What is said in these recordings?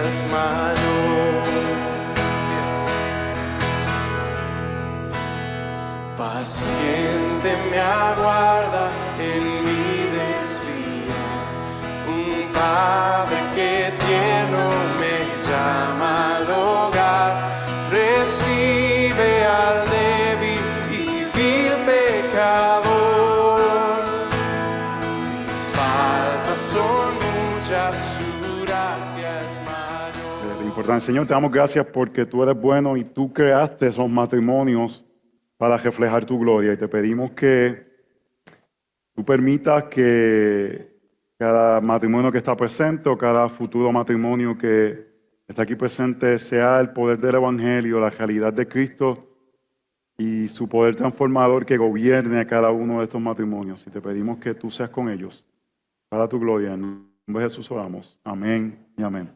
es mayor. Paciente me aguarda en mi desvío, un padre que tierno me llama al hogar, recibe al débil y vil pecador. Mis faltas son muchas, su gracia es mayor. Importante, Señor, te damos gracias porque tú eres bueno y tú creaste esos matrimonios para reflejar tu gloria, y te pedimos que tú permitas que cada matrimonio que está presente o cada futuro matrimonio que está aquí presente sea el poder del Evangelio, la realidad de Cristo y su poder transformador que gobierne a cada uno de estos matrimonios. Y te pedimos que tú seas con ellos para tu gloria. En nombre de Jesús oramos. Amén y amén.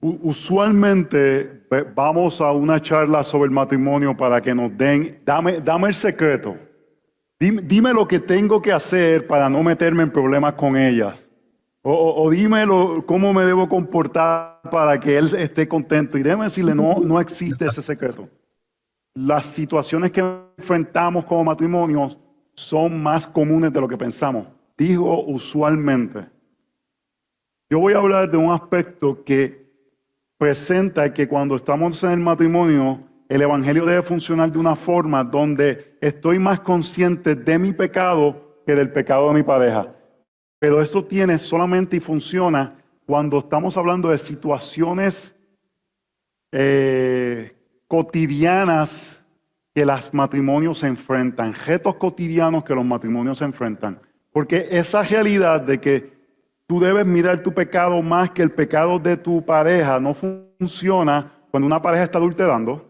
Usualmente vamos a una charla sobre el matrimonio para que nos den, dame el secreto. Dime lo que tengo que hacer para no meterme en problemas con ellas. O dime cómo me debo comportar para que él esté contento. Y déjame decirle, no existe ese secreto. Las situaciones que enfrentamos como matrimonios son más comunes de lo que pensamos. Digo usualmente. Yo voy a hablar de un aspecto que presenta que cuando estamos en el matrimonio, el evangelio debe funcionar de una forma donde estoy más consciente de mi pecado que del pecado de mi pareja. Pero esto tiene solamente y funciona cuando estamos hablando de situaciones cotidianas que los matrimonios se enfrentan, retos cotidianos que los matrimonios se enfrentan. Porque esa realidad de que tú debes mirar tu pecado más que el pecado de tu pareja no funciona cuando una pareja está adulterando.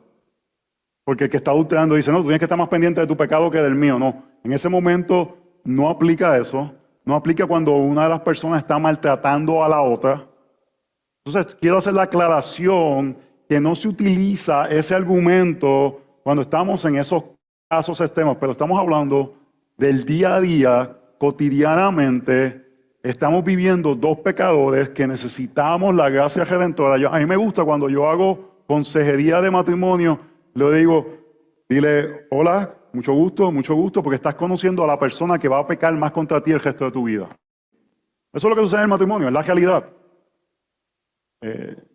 Porque el que está adulterando dice, no, tú tienes que estar más pendiente de tu pecado que del mío. No, en ese momento no aplica eso. No aplica cuando una de las personas está maltratando a la otra. Entonces, quiero hacer la aclaración que no se utiliza ese argumento cuando estamos en esos casos extremos, pero estamos hablando del día a día, cotidianamente. Estamos viviendo dos pecadores que necesitamos la gracia redentora. A mí me gusta cuando yo hago consejería de matrimonio, le digo, dile, hola, mucho gusto, porque estás conociendo a la persona que va a pecar más contra ti el resto de tu vida. Eso es lo que sucede en el matrimonio, es la realidad.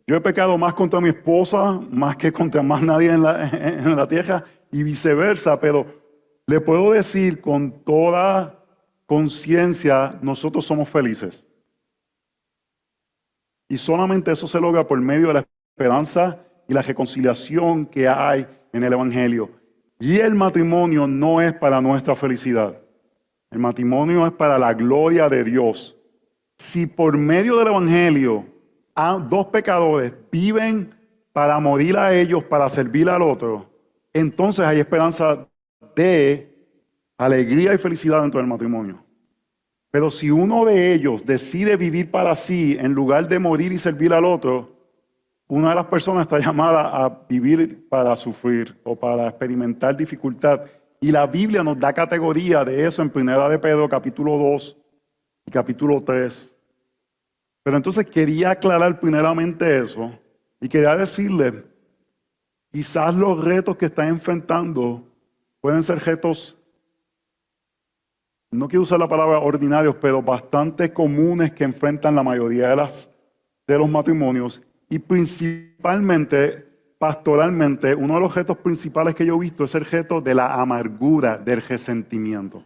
Yo he pecado más contra mi esposa, más que contra más nadie en la tierra, y viceversa, pero le puedo decir con toda conciencia, nosotros somos felices. Y solamente eso se logra por medio de la esperanza y la reconciliación que hay en el Evangelio. Y el matrimonio no es para nuestra felicidad. El matrimonio es para la gloria de Dios. Si por medio del Evangelio dos pecadores viven para morir a ellos, para servir al otro, entonces hay esperanza de alegría y felicidad dentro del matrimonio. Pero si uno de ellos decide vivir para sí en lugar de morir y servir al otro, una de las personas está llamada a vivir para sufrir o para experimentar dificultad. Y la Biblia nos da categoría de eso en 1 de Pedro capítulo 2 y capítulo 3. Pero entonces quería aclarar primeramente eso y quería decirle, quizás los retos que están enfrentando pueden ser retos, no quiero usar la palabra ordinarios, pero bastante comunes que enfrentan la mayoría de los matrimonios. Y principalmente, pastoralmente, uno de los retos principales que yo he visto es el reto de la amargura, del resentimiento.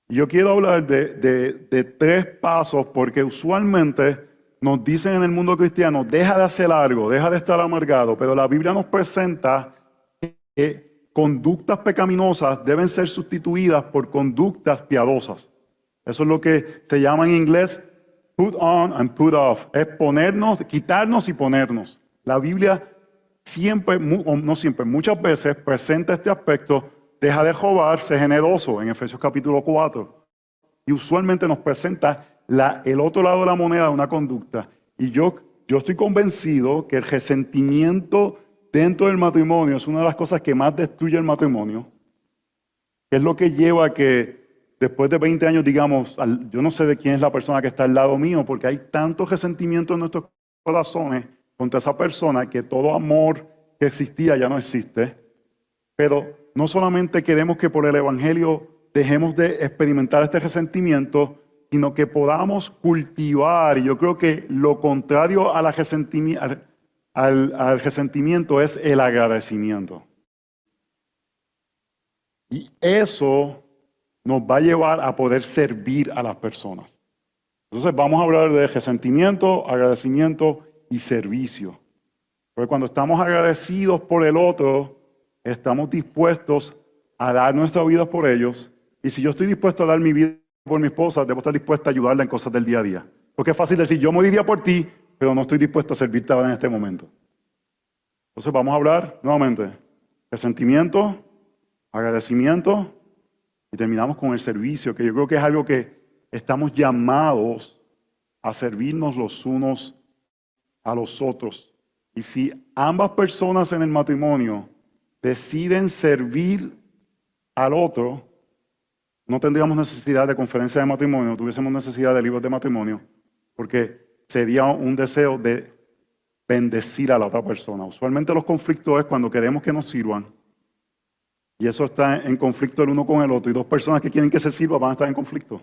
Y yo quiero hablar de 3 pasos, porque usualmente nos dicen en el mundo cristiano, deja de hacer algo, deja de estar amargado, pero la Biblia nos presenta que conductas pecaminosas deben ser sustituidas por conductas piadosas. Eso es lo que se llama en inglés put on and put off. Es ponernos, quitarnos y ponernos. La Biblia siempre, no siempre, muchas veces presenta este aspecto. Deja de robar, sé generoso, en Efesios capítulo 4. Y usualmente nos presenta el otro lado de la moneda de una conducta. Y yo estoy convencido que el resentimiento dentro del matrimonio es una de las cosas que más destruye el matrimonio. Es lo que lleva a que después de 20 años digamos, yo no sé de quién es la persona que está al lado mío, porque hay tanto resentimiento en nuestros corazones contra esa persona que todo amor que existía ya no existe. Pero no solamente queremos que por el Evangelio dejemos de experimentar este resentimiento, sino que podamos cultivar, y yo creo que lo contrario al resentimiento es el agradecimiento. Y eso nos va a llevar a poder servir a las personas. Entonces vamos a hablar de resentimiento, agradecimiento y servicio. Porque cuando estamos agradecidos por el otro, estamos dispuestos a dar nuestra vida por ellos. Y si yo estoy dispuesto a dar mi vida por mi esposa, debo estar dispuesto a ayudarla en cosas del día a día. Porque es fácil decir, yo moriría por ti, pero no estoy dispuesto a servirte ahora en este momento. Entonces vamos a hablar nuevamente. Resentimiento, agradecimiento y terminamos con el servicio, que yo creo que es algo que estamos llamados a servirnos los unos a los otros. Y si ambas personas en el matrimonio deciden servir al otro, no tendríamos necesidad de conferencia de matrimonio, no tuviésemos necesidad de libros de matrimonio, porque sería un deseo de bendecir a la otra persona. Usualmente los conflictos es cuando queremos que nos sirvan, y eso está en conflicto el uno con el otro, y dos personas que quieren que se sirva van a estar en conflicto.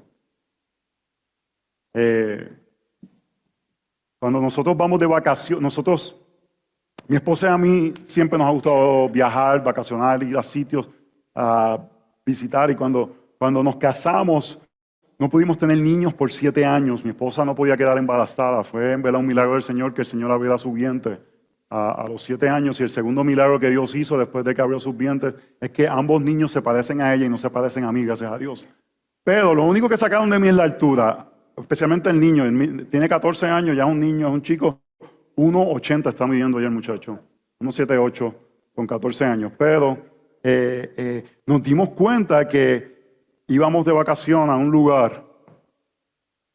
Cuando nosotros vamos de vacaciones, mi esposa y a mí siempre nos ha gustado viajar, vacacionar, ir a sitios, a visitar, y cuando nos casamos no pudimos tener niños por 7 años. Mi esposa no podía quedar embarazada. Fue en verdad un milagro del Señor que el Señor abriera su vientre a los 7 años. Y el segundo milagro que Dios hizo después de que abrió sus vientres es que ambos niños se parecen a ella y no se parecen a mí, gracias a Dios. Pero lo único que sacaron de mí es la altura, especialmente el niño. Tiene 14 años, ya es un niño, es un chico. 1,80 está midiendo ya el muchacho. 1,78 con 14 años. Pero nos dimos cuenta que íbamos de vacación a un lugar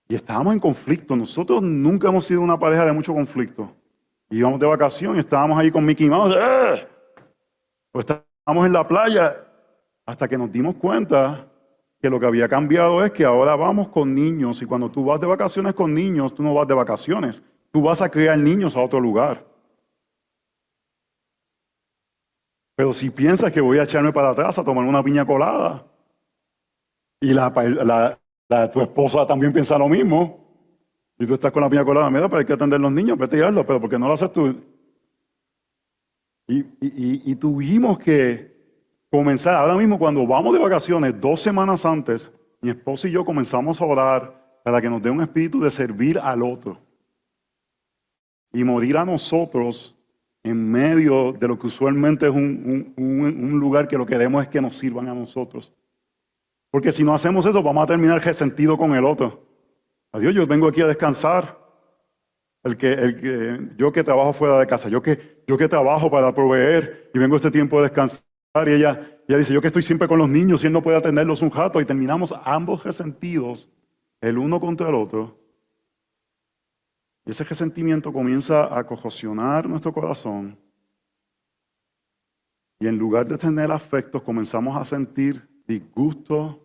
y estábamos en conflicto. Nosotros nunca hemos sido una pareja de mucho conflicto. Íbamos de vacación y estábamos ahí con Mickey Mouse. Pues estábamos en la playa hasta que nos dimos cuenta que lo que había cambiado es que ahora vamos con niños, y cuando tú vas de vacaciones con niños, tú no vas de vacaciones. Tú vas a criar niños a otro lugar. Pero si piensas que voy a echarme para atrás a tomar una piña colada, y tu esposa también piensa lo mismo, y tú estás con la piña colada, mira, pero hay que atender a los niños, vete y hazlo, pero ¿por qué no lo haces tú? Y tuvimos que comenzar, ahora mismo cuando vamos de vacaciones, 2 semanas antes, mi esposa y yo comenzamos a orar para que nos dé un espíritu de servir al otro. Y morir a nosotros en medio de lo que usualmente es un lugar que lo que queremos es que nos sirvan a nosotros. Porque si no hacemos eso, vamos a terminar resentido con el otro. Adiós, yo vengo aquí a descansar. Yo que trabajo fuera de casa, yo que trabajo para proveer y vengo este tiempo de descansar, y ella dice, yo que estoy siempre con los niños y él no puede atenderlos un rato, y terminamos ambos resentidos, el uno contra el otro. Y ese resentimiento comienza a corrosionar nuestro corazón. Y en lugar de tener afectos, comenzamos a sentir disgusto,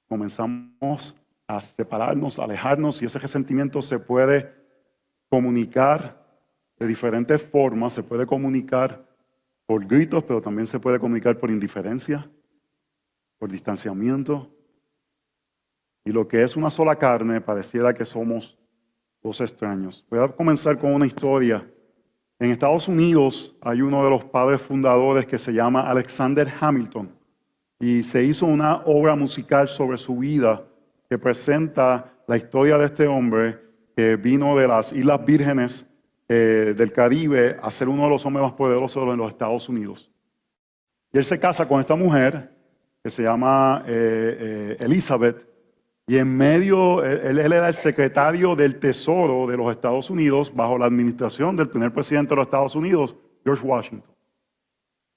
comenzamos a separarnos, a alejarnos, y ese resentimiento se puede comunicar de diferentes formas. Se puede comunicar por gritos, pero también se puede comunicar por indiferencia, por distanciamiento. Y lo que es una sola carne, pareciera que somos 2 extraños. Voy a comenzar con una historia. En Estados Unidos hay uno de los padres fundadores que se llama Alexander Hamilton, y se hizo una obra musical sobre su vida que presenta la historia de este hombre que vino de las Islas Vírgenes del Caribe a ser uno de los hombres más poderosos de los Estados Unidos. Y él se casa con esta mujer que se llama Elizabeth, y en medio, él era el secretario del Tesoro de los Estados Unidos bajo la administración del primer presidente de los Estados Unidos, George Washington.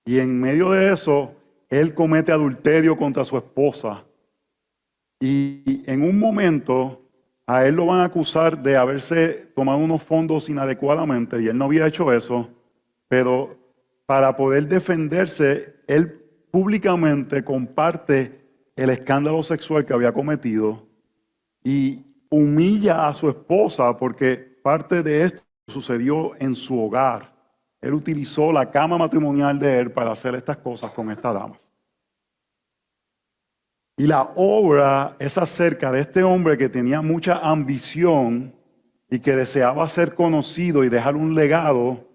Y en medio de eso, él comete adulterio contra su esposa. Y en un momento, a él lo van a acusar de haberse tomado unos fondos inadecuadamente, y él no había hecho eso, pero para poder defenderse, él públicamente comparte el escándalo sexual que había cometido y humilla a su esposa porque parte de esto sucedió en su hogar. Él utilizó la cama matrimonial de él para hacer estas cosas con estas damas. Y la obra es acerca de este hombre que tenía mucha ambición y que deseaba ser conocido y dejar un legado,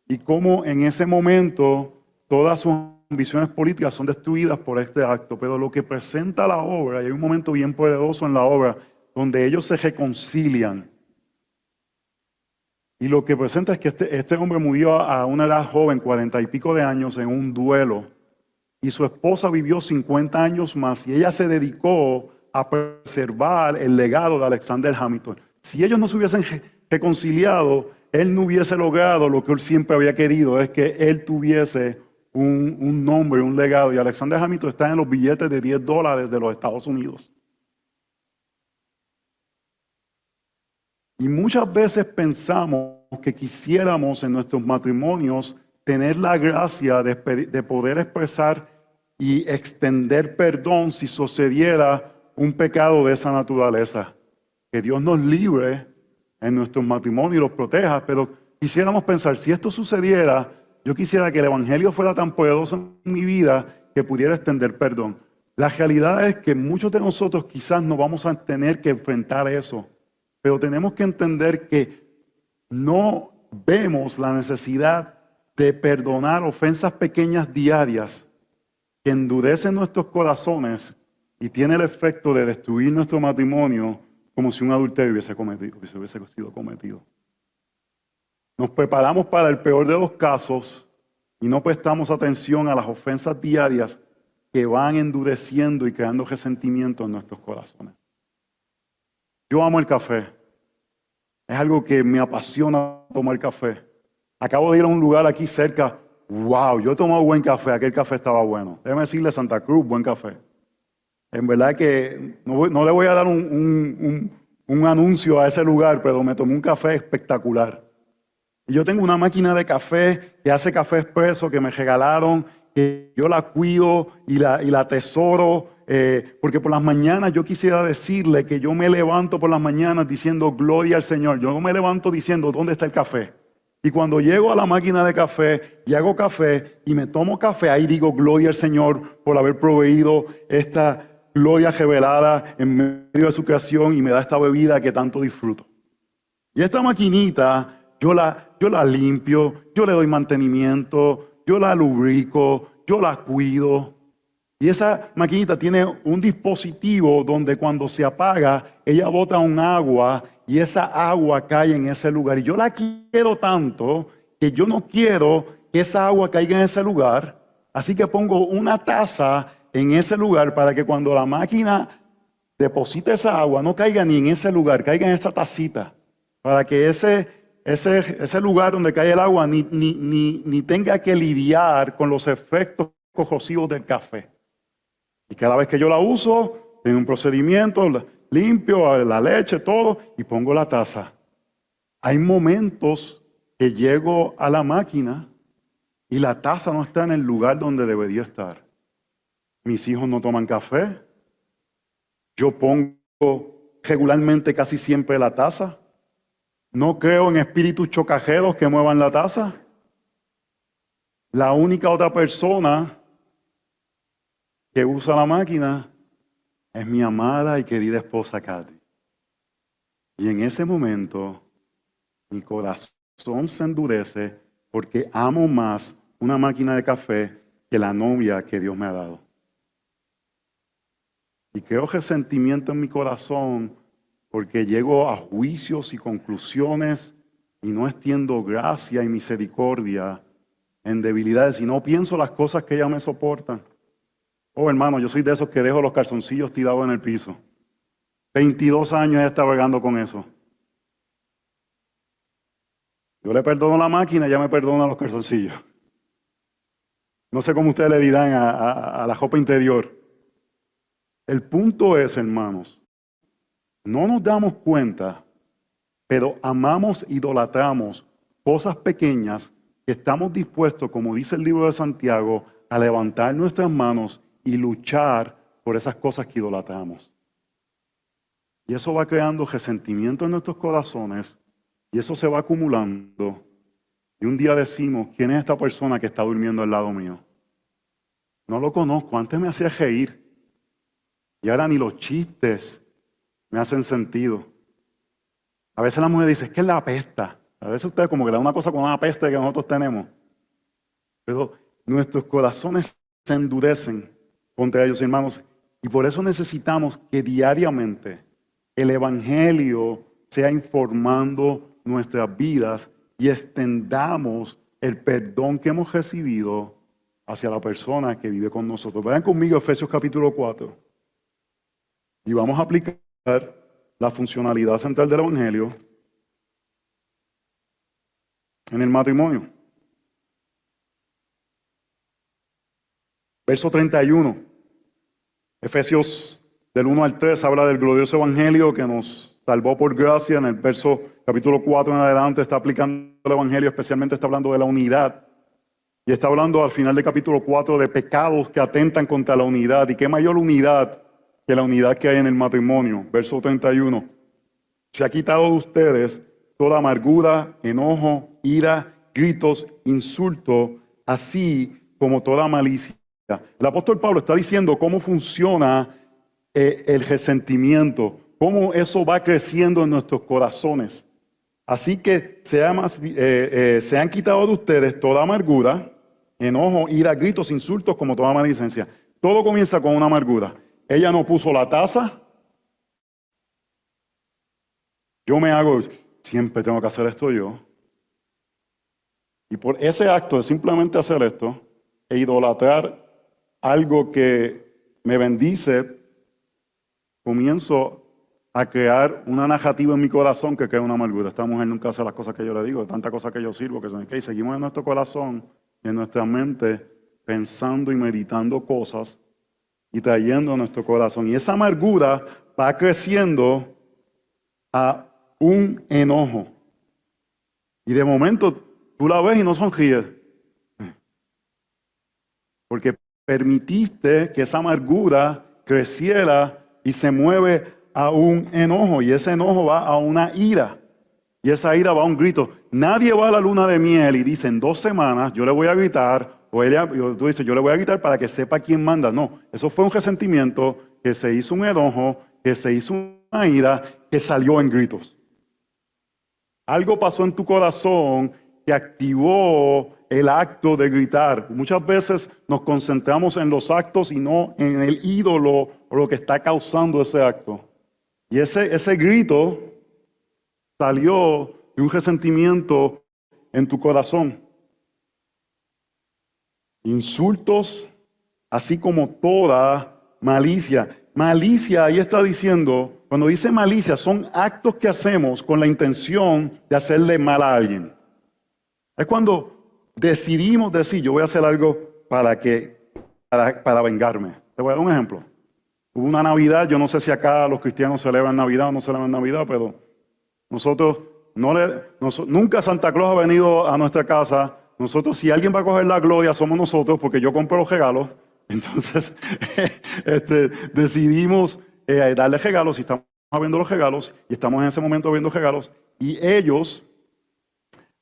y cómo en ese momento todas sus ambiciones políticas son destruidas por este acto. Pero lo que presenta la obra, y hay un momento bien poderoso en la obra, donde ellos se reconcilian. Y lo que presenta es que este hombre murió a una edad joven, 40 y pico de años, en un duelo. Y su esposa vivió 50 años más y ella se dedicó a preservar el legado de Alexander Hamilton. Si ellos no se hubiesen reconciliado, él no hubiese logrado lo que él siempre había querido, es que él tuviese un nombre, un legado. Y Alexander Hamilton está en los billetes de $10 de los Estados Unidos. Y muchas veces pensamos que quisiéramos en nuestros matrimonios tener la gracia de poder expresar y extender perdón si sucediera un pecado de esa naturaleza. Que Dios nos libre en nuestros matrimonios y los proteja, pero quisiéramos pensar, si esto sucediera, yo quisiera que el evangelio fuera tan poderoso en mi vida que pudiera extender perdón. La realidad es que muchos de nosotros quizás no vamos a tener que enfrentar eso, pero tenemos que entender que no vemos la necesidad de perdonar ofensas pequeñas diarias que endurecen nuestros corazones y tiene el efecto de destruir nuestro matrimonio como si un adulterio hubiese sido cometido. Nos preparamos para el peor de los casos y no prestamos atención a las ofensas diarias que van endureciendo y creando resentimiento en nuestros corazones. Yo amo el café. Es algo que me apasiona tomar café. Acabo de ir a un lugar aquí cerca. ¡Wow! Yo he tomado buen café. Aquel café estaba bueno. Déjeme decirle Santa Cruz, buen café. En verdad que no le voy a dar un anuncio a ese lugar, pero me tomé un café espectacular. Y yo tengo una máquina de café que hace café expreso que me regalaron, que yo la cuido y la atesoro, porque por las mañanas yo quisiera decirle que yo me levanto por las mañanas diciendo gloria al Señor. Yo no me levanto diciendo ¿dónde está el café? Y cuando llego a la máquina de café y hago café y me tomo café, ahí digo gloria al Señor por haber proveído esta gloria revelada en medio de su creación y me da esta bebida que tanto disfruto. Y esta maquinita yo la limpio, yo le doy mantenimiento, yo la lubrico, yo la cuido. Y esa maquinita tiene un dispositivo donde cuando se apaga, ella bota un agua y esa agua cae en ese lugar. Y yo la quiero tanto que yo no quiero que esa agua caiga en ese lugar. Así que pongo una taza en ese lugar para que cuando la máquina deposite esa agua no caiga ni en ese lugar, caiga en esa tacita. Para que ese lugar donde cae el agua ni tenga que lidiar con los efectos corrosivos del café. Y cada vez que yo la uso, tengo un procedimiento, limpio la leche, todo, y pongo la taza. Hay momentos que llego a la máquina y la taza no está en el lugar donde debería estar. Mis hijos no toman café. Yo pongo regularmente casi siempre la taza. No creo en espíritus chocajeros que muevan la taza. La única otra persona que usa la máquina es mi amada y querida esposa Katy. Y en ese momento mi corazón se endurece porque amo más una máquina de café que la novia que Dios me ha dado. Y creo resentimiento en mi corazón porque llego a juicios y conclusiones y no extiendo gracia y misericordia en debilidades y no pienso las cosas que ella me soportan. Oh, hermano, yo soy de esos que dejo los calzoncillos tirados en el piso. 22 años he estado bregando con eso. Yo le perdono la máquina, ella me perdona los calzoncillos. No sé cómo ustedes le dirán a la ropa interior. El punto es, hermanos, no nos damos cuenta, pero amamos, idolatramos cosas pequeñas que estamos dispuestos, como dice el libro de Santiago, a levantar nuestras manos y luchar por esas cosas que idolatramos. Y eso va creando resentimiento en nuestros corazones y eso se va acumulando. Y un día decimos, ¿quién es esta persona que está durmiendo al lado mío? No lo conozco, antes me hacía reír. Y ahora ni los chistes me hacen sentido. A veces la mujer dice, es que es la apesta. A veces ustedes como que le dan una cosa con una peste que nosotros tenemos. Pero nuestros corazones se endurecen contra ellos, hermanos. Y por eso necesitamos que diariamente el Evangelio sea informando nuestras vidas y extendamos el perdón que hemos recibido hacia la persona que vive con nosotros. Vayan conmigo a Efesios capítulo 4 y vamos a aplicar la funcionalidad central del Evangelio en el matrimonio. Verso 31. Efesios del 1 al 3 habla del glorioso Evangelio que nos salvó por gracia. En el verso capítulo 4 en adelante está aplicando el Evangelio, especialmente está hablando de la unidad. Y está hablando al final del capítulo 4 de pecados que atentan contra la unidad. ¿Y qué mayor unidad que la unidad que hay en el matrimonio? Verso 31. Se ha quitado de ustedes toda amargura, enojo, ira, gritos, insulto, así como toda malicia. El apóstol Pablo está diciendo cómo funciona el resentimiento, cómo eso va creciendo en nuestros corazones. Así que se han quitado de ustedes toda amargura, enojo, ira, gritos, insultos, como toda maledicencia. Todo comienza con una amargura. Ella no puso la taza. Yo me hago, siempre tengo que hacer esto yo. Y por ese acto de simplemente hacer esto e idolatrar algo que me bendice, comienzo a crear una narrativa en mi corazón que crea una amargura. Esta mujer nunca hace las cosas que yo le digo, tantas cosas que yo sirvo, que son que seguimos en nuestro corazón, en nuestra mente, pensando y meditando cosas y trayendo a nuestro corazón. Y esa amargura va creciendo a un enojo. Y de momento tú la ves y no sonríes. Porque permitiste que esa amargura creciera y se mueve a un enojo. Y ese enojo va a una ira. Y esa ira va a un grito. Nadie va a la luna de miel y dice, en 2 semanas yo le voy a gritar, tú dices, yo le voy a gritar para que sepa quién manda. No, eso fue un resentimiento, que se hizo un enojo, que se hizo una ira, que salió en gritos. Algo pasó en tu corazón que activó el acto de gritar. Muchas veces nos concentramos en los actos y no en el ídolo o lo que está causando ese acto. Y ese grito salió de un resentimiento en tu corazón. Insultos, así como toda malicia. Malicia, ahí está diciendo, cuando dice malicia, son actos que hacemos con la intención de hacerle mal a alguien. Es cuando decidimos decir, yo voy a hacer algo para vengarme. Te voy a dar un ejemplo. Hubo una Navidad, yo no sé si acá los cristianos celebran Navidad o no celebran Navidad, pero nosotros nunca Santa Claus ha venido a nuestra casa. Nosotros, si alguien va a coger la gloria, somos nosotros, porque yo compro los regalos. Entonces, decidimos darle regalos y estamos viendo los regalos y estamos en ese momento viendo regalos. Y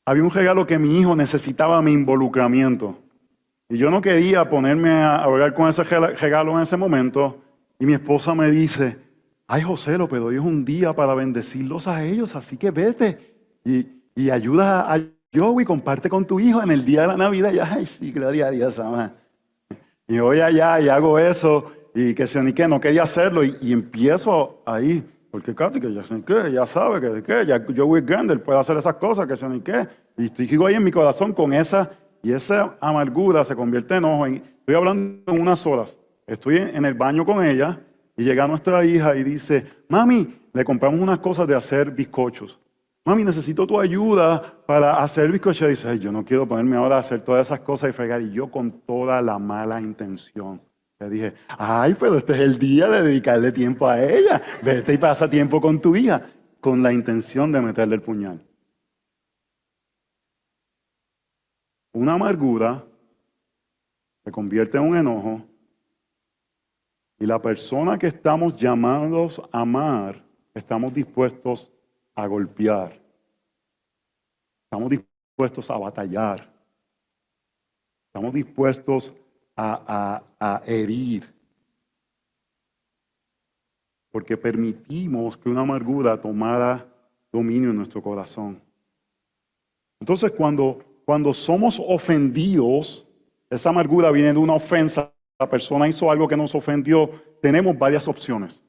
había un regalo que mi hijo necesitaba mi involucramiento. Y yo no quería ponerme a hablar con ese regalo en ese momento. Y mi esposa me dice, ay José, pero hoy es un día para bendecirlos a ellos, así que vete y ayuda a Joey, comparte con tu hijo en el día de la Navidad. Y ay, sí, gloria a Dios, mamá. Y voy allá y hago eso, y que se ni qué, no quería hacerlo, y empiezo ahí, porque Katy, que ya se ni qué, ya sabe que ya Joey es grande, él puede hacer esas cosas, que se ni qué. Y estoy ahí en mi corazón con esa amargura se convierte en enojo. Estoy hablando en unas horas. Estoy en el baño con ella y llega nuestra hija y dice, mami, le compramos unas cosas de hacer bizcochos. Mami, necesito tu ayuda para hacer bizcochos. Y dice, ay, yo no quiero ponerme ahora a hacer todas esas cosas y fregar. Y yo con toda la mala intención le dije, ay, pero este es el día de dedicarle tiempo a ella. Vete y pasa tiempo con tu hija. Con la intención de meterle el puñal. Una amargura se convierte en un enojo Y la persona que estamos llamados a amar, estamos dispuestos a golpear. Estamos dispuestos a batallar. Estamos dispuestos a herir. Porque permitimos que una amargura tomara dominio en nuestro corazón. Entonces, cuando somos ofendidos, esa amargura viene de una ofensa. La persona hizo algo que nos ofendió. Tenemos varias opciones.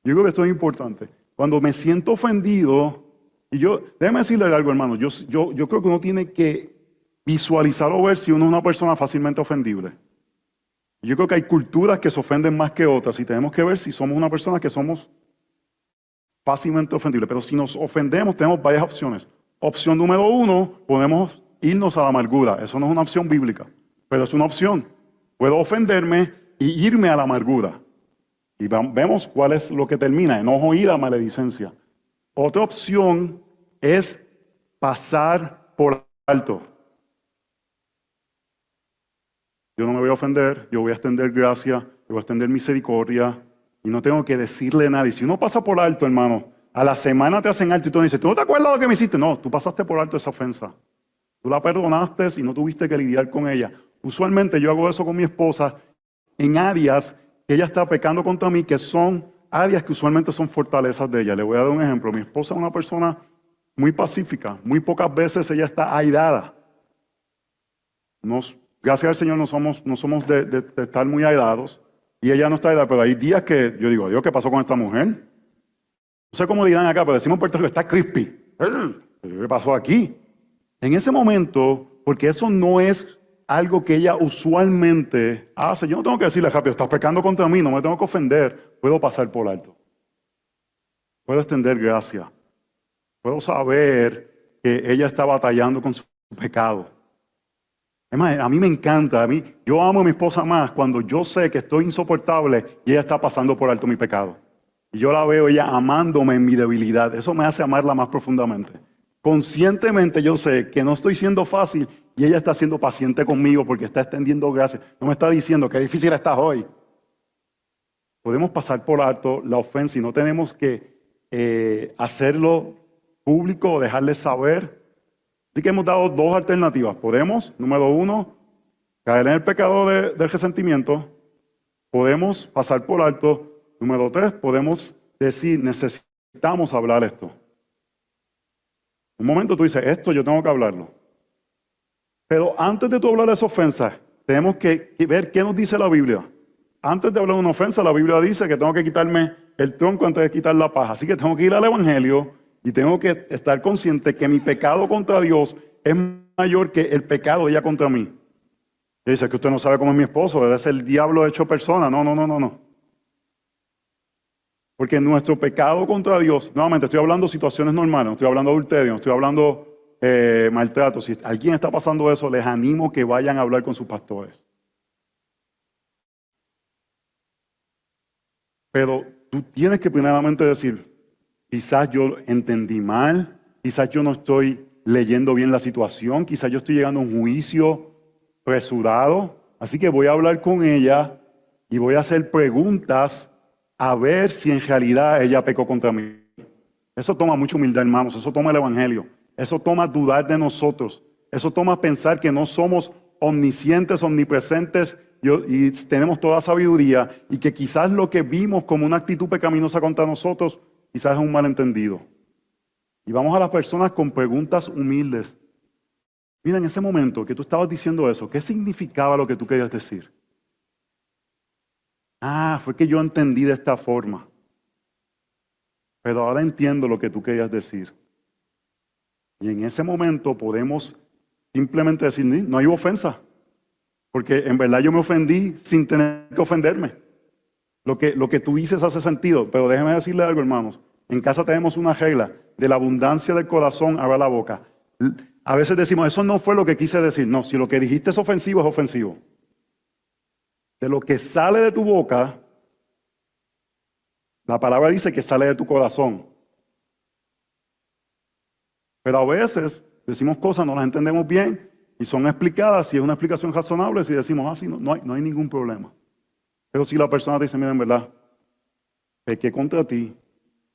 Yo creo que esto es importante. Cuando me siento ofendido, déjeme decirle algo, hermano. Yo creo que uno tiene que visualizar o ver si uno es una persona fácilmente ofendible. Yo creo que hay culturas que se ofenden más que otras y tenemos que ver si somos una persona que somos fácilmente ofendibles. Pero si nos ofendemos, tenemos varias opciones. Opción número 1, podemos irnos a la amargura. Eso no es una opción bíblica, pero es una opción. Puedo ofenderme y irme a la amargura. Y vemos cuál es lo que termina, enojo, ira, maledicencia. Otra opción es pasar por alto. Yo no me voy a ofender, yo voy a extender gracia, yo voy a extender misericordia y no tengo que decirle nada. Y si uno pasa por alto, hermano, a la semana te hacen alto y tú dices, ¿tú no te acuerdas de lo que me hiciste? No, tú pasaste por alto esa ofensa. Tú la perdonaste y no tuviste que lidiar con ella. Usualmente yo hago eso con mi esposa en áreas que ella está pecando contra mí, que son áreas que usualmente son fortalezas de ella. Le voy a dar un ejemplo. Mi esposa es una persona muy pacífica. Muy pocas veces ella está airada. Gracias al Señor no somos de estar muy airados. Y ella no está airada, pero hay días que yo digo, Dios, ¿qué pasó con esta mujer? No sé cómo dirán acá, pero decimos en Puerto Rico, está crispy. ¿Qué pasó aquí? En ese momento, porque eso no es algo que ella usualmente hace. Yo no tengo que decirle rápido, estás pecando contra mí, no me tengo que ofender. Puedo pasar por alto. Puedo extender gracia. Puedo saber que ella está batallando con su pecado. Es más, a mí me encanta, yo amo a mi esposa más cuando yo sé que estoy insoportable y ella está pasando por alto mi pecado. Y yo la veo ella amándome en mi debilidad. Eso me hace amarla más profundamente. Conscientemente yo sé que no estoy siendo fácil y ella está siendo paciente conmigo porque está extendiendo gracia. No me está diciendo qué difícil estás hoy. Podemos pasar por alto la ofensa y no tenemos que hacerlo público o dejarle saber. Así que hemos dado dos alternativas. Podemos, número 1, caer en el pecado del resentimiento. Podemos pasar por alto. Número 3, podemos decir, necesitamos hablar esto. Un momento tú dices, esto yo tengo que hablarlo. Pero antes de tú hablar de esa ofensa, tenemos que ver qué nos dice la Biblia. Antes de hablar de una ofensa, la Biblia dice que tengo que quitarme el tronco antes de quitar la paja. Así que tengo que ir al Evangelio y tengo que estar consciente que mi pecado contra Dios es mayor que el pecado de ella contra mí. Y dice que usted no sabe cómo es mi esposo, él es el diablo hecho persona. No. Porque nuestro pecado contra Dios, nuevamente estoy hablando de situaciones normales, no estoy hablando de adulterio, no estoy hablando maltrato. Si alguien está pasando eso, les animo que vayan a hablar con sus pastores. Pero tú tienes que primeramente decir, quizás yo entendí mal, quizás yo no estoy leyendo bien la situación, quizás yo estoy llegando a un juicio apresurado. Así que voy a hablar con ella y voy a hacer preguntas a ver si en realidad ella pecó contra mí. Eso toma mucha humildad, hermanos. Eso toma el Evangelio. Eso toma dudar de nosotros. Eso toma pensar que no somos omniscientes, omnipresentes y tenemos toda sabiduría y que quizás lo que vimos como una actitud pecaminosa contra nosotros quizás es un malentendido. Y vamos a las personas con preguntas humildes. Mira, en ese momento que tú estabas diciendo eso, ¿qué significaba lo que tú querías decir? Fue que yo entendí de esta forma. Pero ahora entiendo lo que tú querías decir. Y en ese momento podemos simplemente decir, no hay ofensa. Porque en verdad yo me ofendí sin tener que ofenderme. Lo que tú dices hace sentido. Pero déjeme decirle algo, hermanos. En casa tenemos una regla. De la abundancia del corazón habla la boca. A veces decimos, eso no fue lo que quise decir. No, si lo que dijiste es ofensivo, es ofensivo. De lo que sale de tu boca, la palabra dice que sale de tu corazón. Pero a veces decimos cosas, no las entendemos bien y son explicadas. Si es una explicación razonable, si decimos, sí, no hay ningún problema. Pero si la persona te dice, mira, en verdad, pequé contra ti,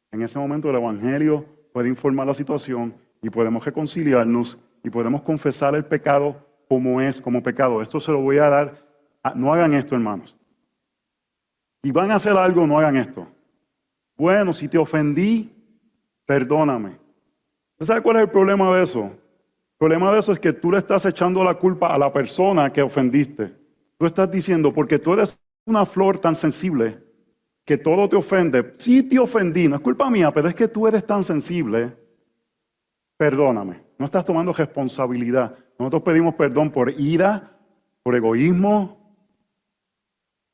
en ese momento el Evangelio puede informar la situación y podemos reconciliarnos y podemos confesar el pecado como es, como pecado. Esto se lo voy a dar. No hagan esto, hermanos. Y van a hacer algo, no hagan esto. Bueno, si te ofendí, perdóname. ¿Usted sabe cuál es el problema de eso? El problema de eso es que tú le estás echando la culpa a la persona que ofendiste. Tú estás diciendo, porque tú eres una flor tan sensible que todo te ofende. Sí te ofendí, no es culpa mía, pero es que tú eres tan sensible. Perdóname. No estás tomando responsabilidad. Nosotros pedimos perdón por ira, por egoísmo,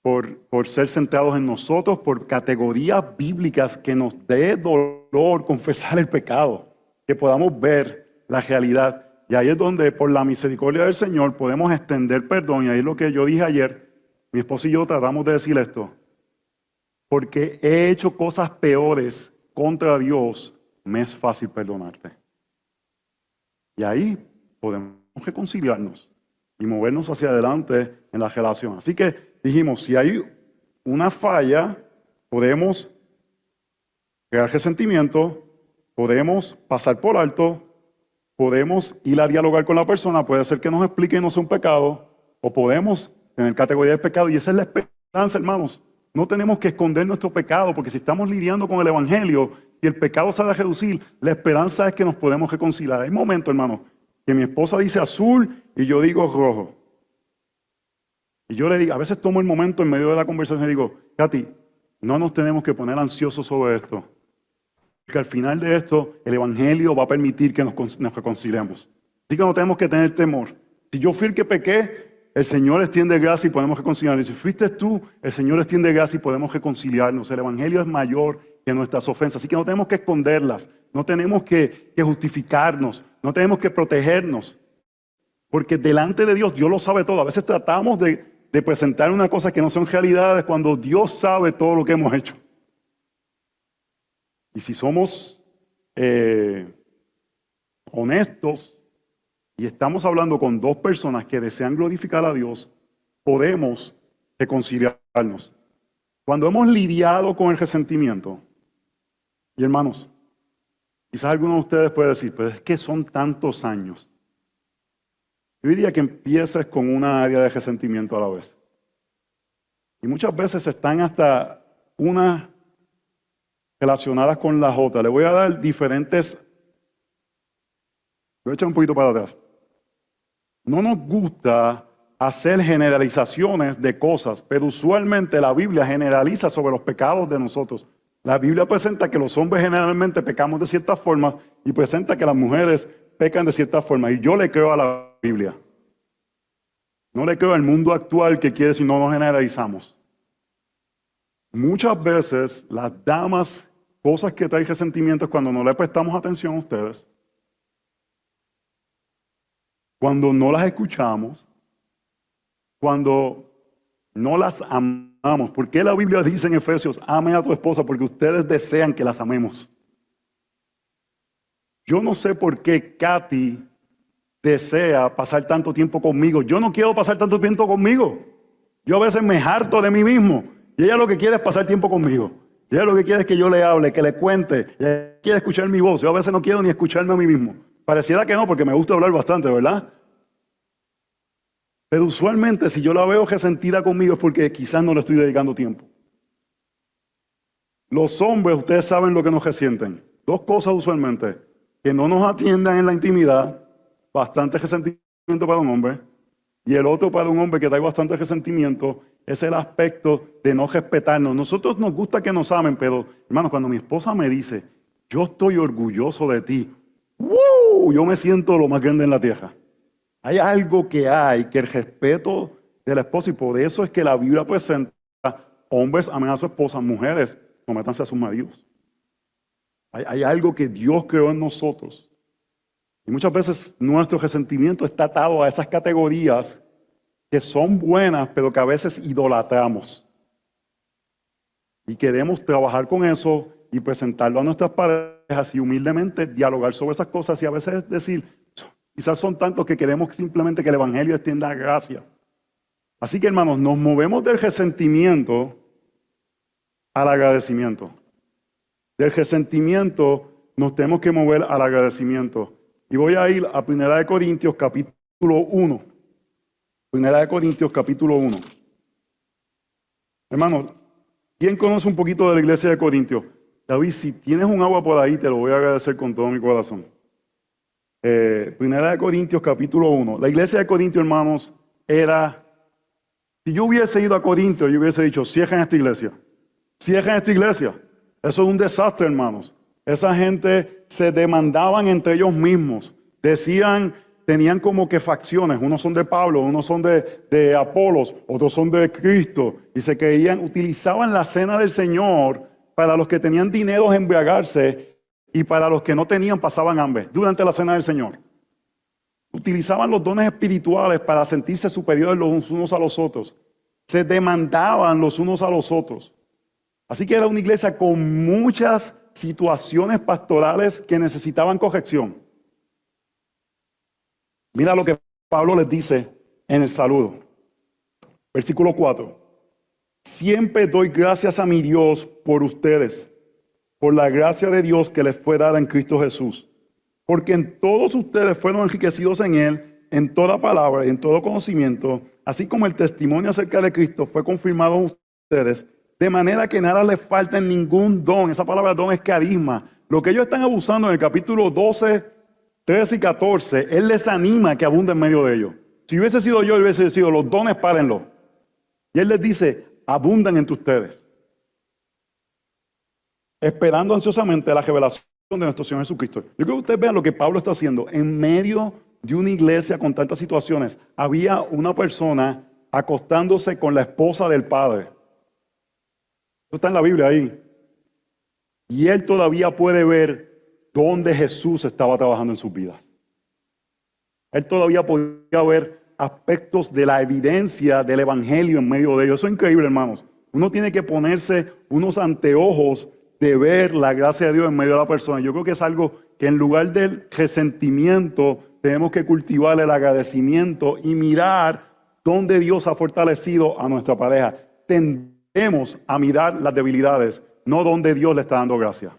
por ser centrados en nosotros, por categorías bíblicas que nos dé dolor confesar el pecado, que podamos ver la realidad. Y ahí es donde por la misericordia del Señor podemos extender perdón. Y ahí es lo que yo dije ayer, mi esposo y yo tratamos de decir esto. Porque he hecho cosas peores contra Dios, me es fácil perdonarte. Y ahí podemos reconciliarnos y movernos hacia adelante en la relación. Así que dijimos, si hay una falla, podemos crear resentimiento, podemos pasar por alto, podemos ir a dialogar con la persona, puede ser que nos explique y no sea un pecado, o podemos tener categoría de pecado, y esa es la esperanza, hermanos. No tenemos que esconder nuestro pecado, porque si estamos lidiando con el Evangelio y el pecado se va a reducir, la esperanza es que nos podemos reconciliar. Hay momentos, hermanos, que mi esposa dice azul y yo digo rojo. Y yo le digo, a veces tomo el momento en medio de la conversación y digo, Katy, no nos tenemos que poner ansiosos sobre esto. Porque al final de esto, el Evangelio va a permitir que nos reconciliemos. Así que no tenemos que tener temor. Si yo fui el que pequé, el Señor extiende gracia y podemos reconciliarnos. Y si fuiste tú, el Señor extiende gracia y podemos reconciliarnos. El Evangelio es mayor que nuestras ofensas. Así que no tenemos que esconderlas. No tenemos que justificarnos. No tenemos que protegernos. Porque delante de Dios, Dios lo sabe todo. A veces tratamos de presentar una cosa que no son realidades cuando Dios sabe todo lo que hemos hecho. Y si somos honestos y estamos hablando con dos personas que desean glorificar a Dios, podemos reconciliarnos. Cuando hemos lidiado con el resentimiento, y hermanos, quizás alguno de ustedes puede decir, pero es que son tantos años. Yo diría que empieces con una área de resentimiento a la vez. Y muchas veces están hasta unas relacionadas con las otras. Le voy a dar diferentes. Voy a echar un poquito para atrás. No nos gusta hacer generalizaciones de cosas, pero usualmente la Biblia generaliza sobre los pecados de nosotros. La Biblia presenta que los hombres generalmente pecamos de cierta forma y presenta que las mujeres pecan de cierta forma. Y yo le creo a la Biblia. No le creo al mundo actual que quiere decir no nos generalizamos. Muchas veces las damas, cosas que traen resentimientos cuando no le prestamos atención a ustedes, cuando no las escuchamos, cuando no las amamos. ¿Por qué la Biblia dice en Efesios, ame a tu esposa? Porque ustedes desean que las amemos. Yo no sé por qué Katy desea pasar tanto tiempo conmigo. Yo no quiero pasar tanto tiempo conmigo. Yo a veces me harto de mí mismo. Y ella lo que quiere es pasar tiempo conmigo. Y ella lo que quiere es que yo le hable, que le cuente. Y ella quiere escuchar mi voz. Yo a veces no quiero ni escucharme a mí mismo. Pareciera que no, porque me gusta hablar bastante, ¿verdad? Pero usualmente si yo la veo resentida conmigo es porque quizás no le estoy dedicando tiempo. Los hombres, ustedes saben lo que nos resienten. Dos cosas usualmente. Que no nos atiendan en la intimidad. Bastante resentimiento para un hombre. Y el otro para un hombre que trae bastante resentimiento es el aspecto de no respetarnos. Nosotros nos gusta que nos amen, pero hermanos, cuando mi esposa me dice, yo estoy orgulloso de ti, ¡wow! Yo me siento lo más grande en la tierra. Hay algo que el respeto de la esposa, y por eso es que la Biblia presenta, hombres amen a su esposa, mujeres sométanse a sus maridos. Hay algo que Dios creó en nosotros. Y muchas veces nuestro resentimiento está atado a esas categorías que son buenas, pero que a veces idolatramos. Y queremos trabajar con eso y presentarlo a nuestras parejas y humildemente dialogar sobre esas cosas y a veces decir, quizás son tantos que queremos simplemente que el Evangelio extienda gracia. Así que, hermanos, nos movemos del resentimiento al agradecimiento. Del resentimiento nos tenemos que mover al agradecimiento. Y voy a ir a 1 Corintios capítulo 1. 1 Corintios capítulo 1. Hermanos, ¿quién conoce un poquito de la iglesia de Corintios? David, si tienes un agua por ahí, te lo voy a agradecer con todo mi corazón. 1 Corintios capítulo 1. La iglesia de Corintios, hermanos, era... Si yo hubiese ido a Corintios, yo hubiese dicho, cierren esta iglesia. Cierren esta iglesia. Eso es un desastre, hermanos. Esa gente se demandaban entre ellos mismos. Decían, tenían como que facciones. Unos son de Pablo, unos son de Apolos, otros son de Cristo. Y se creían, utilizaban la cena del Señor para los que tenían dinero embriagarse y para los que no tenían pasaban hambre durante la cena del Señor. Utilizaban los dones espirituales para sentirse superiores los unos a los otros. Se demandaban los unos a los otros. Así que era una iglesia con muchas situaciones pastorales que necesitaban corrección. Mira lo que Pablo les dice en el saludo. Versículo 4. Siempre doy gracias a mi Dios por ustedes, por la gracia de Dios que les fue dada en Cristo Jesús. Porque en todos ustedes fueron enriquecidos en Él, en toda palabra y en todo conocimiento, así como el testimonio acerca de Cristo fue confirmado en ustedes, de manera que nada les falta en ningún don. Esa palabra don es carisma. Lo que ellos están abusando en el capítulo 12, 13 y 14, Él les anima a que abunde en medio de ellos. Si hubiese sido yo, hubiese decidido, los dones párenlo. Y Él les dice, abundan entre ustedes. Esperando ansiosamente la revelación de nuestro Señor Jesucristo. Yo creo que ustedes vean lo que Pablo está haciendo. En medio de una iglesia con tantas situaciones, había una persona acostándose con la esposa del Padre. Eso está en la Biblia ahí. Y él todavía puede ver dónde Jesús estaba trabajando en sus vidas. Él todavía podía ver aspectos de la evidencia del Evangelio en medio de ellos. Eso es increíble, hermanos. Uno tiene que ponerse unos anteojos de ver la gracia de Dios en medio de la persona. Yo creo que es algo que en lugar del resentimiento tenemos que cultivar el agradecimiento y mirar dónde Dios ha fortalecido a nuestra pareja. Tendemos a mirar las debilidades, no donde Dios le está dando gracia.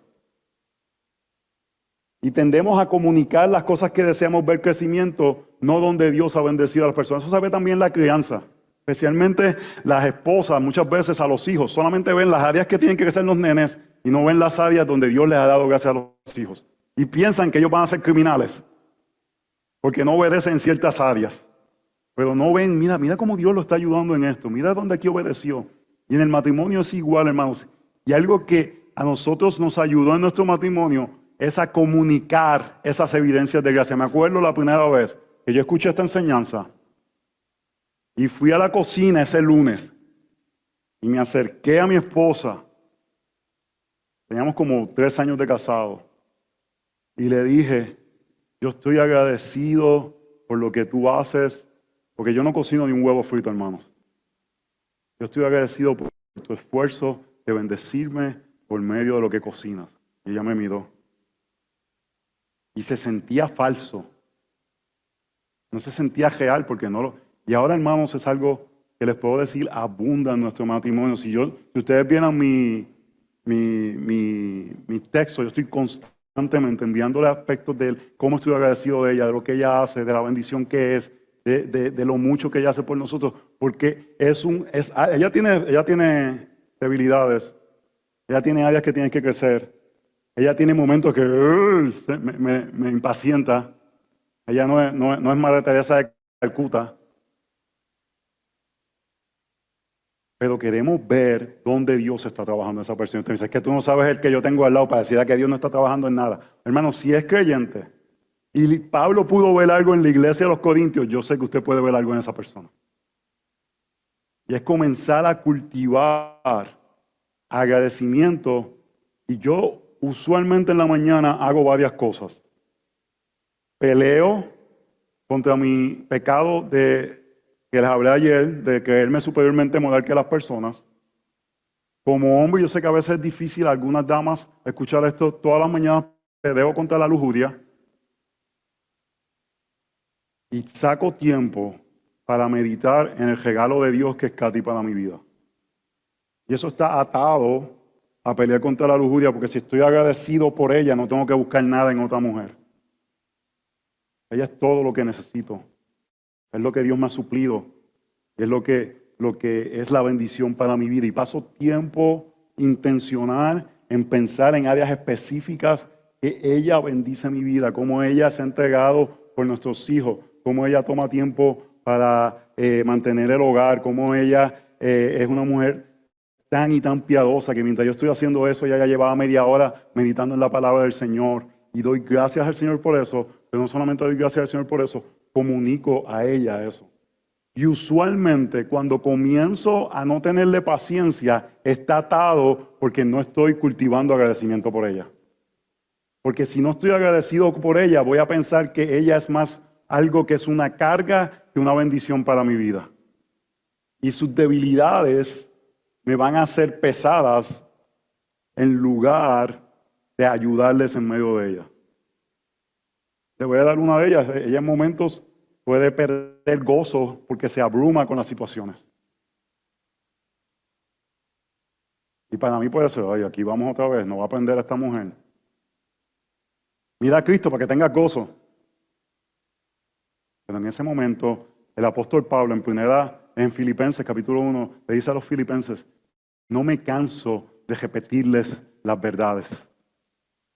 Y tendemos a comunicar las cosas que deseamos ver crecimiento, no donde Dios ha bendecido a las personas. Eso se ve también en la crianza. Especialmente las esposas, muchas veces a los hijos, solamente ven las áreas que tienen que crecer los nenes y no ven las áreas donde Dios les ha dado gracia a los hijos. Y piensan que ellos van a ser criminales porque no obedecen en ciertas áreas. Pero no ven, mira cómo Dios lo está ayudando en esto. Mira dónde aquí obedeció. Y en el matrimonio es igual, hermanos. Y algo que a nosotros nos ayudó en nuestro matrimonio es a comunicar esas evidencias de gracia. Me acuerdo la primera vez que yo escuché esta enseñanza y fui a la cocina ese lunes y me acerqué a mi esposa. Teníamos como 3 años de casado. Y le dije, yo estoy agradecido por lo que tú haces, porque yo no cocino ni un huevo frito, hermanos. Yo estoy agradecido por tu esfuerzo de bendecirme por medio de lo que cocinas. Y ella me miró. Y se sentía falso. No se sentía real porque no lo... Y ahora, hermanos, es algo que les puedo decir, abunda en nuestro matrimonio. Si ustedes vieran mi texto, yo estoy constantemente enviándole aspectos de cómo estoy agradecido de ella, de lo que ella hace, de la bendición que es, de lo mucho que ella hace por nosotros, porque ella tiene debilidades, ella tiene áreas que tienen que crecer, ella tiene momentos que me impacienta. Ella no es Madre Teresa de Calcuta. Pero queremos ver dónde Dios está trabajando en esa persona. Usted dice, es que tú no sabes el que yo tengo al lado para decir que Dios no está trabajando en nada. Hermano, si es creyente y Pablo pudo ver algo en la iglesia de los Corintios, yo sé que usted puede ver algo en esa persona. Y es comenzar a cultivar agradecimiento. Y yo usualmente en la mañana hago varias cosas. Peleo contra mi pecado que les hablé ayer, de creerme superiormente moral que las personas. Como hombre, yo sé que a veces es difícil a algunas damas escuchar esto todas las mañanas. Peleo contra la lujuria. Y saco tiempo para meditar en el regalo de Dios que es Katy para mi vida. Y eso está atado a pelear contra la lujuria, porque si estoy agradecido por ella, no tengo que buscar nada en otra mujer. Ella es todo lo que necesito. Es lo que Dios me ha suplido. Es lo que es la bendición para mi vida. Y paso tiempo intencional en pensar en áreas específicas que ella bendice mi vida, cómo ella se ha entregado por nuestros hijos, cómo ella toma tiempo para mantener el hogar, cómo ella es una mujer tan y tan piadosa que mientras yo estoy haciendo eso, ella ya llevaba media hora meditando en la palabra del Señor. Y doy gracias al Señor por eso, pero no solamente doy gracias al Señor por eso, comunico a ella eso. Y usualmente cuando comienzo a no tenerle paciencia, está atado porque no estoy cultivando agradecimiento por ella. Porque si no estoy agradecido por ella, voy a pensar que ella es más algo que es una carga que una bendición para mi vida. Y sus debilidades me van a hacer pesadas en lugar de ayudarles en medio de ella. Te voy a dar una de ellas. Ella en momentos puede perder gozo porque se abruma con las situaciones. Y para mí puede ser, oye, aquí vamos otra vez, no va a aprender a esta mujer. Mira a Cristo para que tengas gozo. Pero en ese momento, el apóstol Pablo en Filipenses capítulo 1, le dice a los filipenses, no me canso de repetirles las verdades.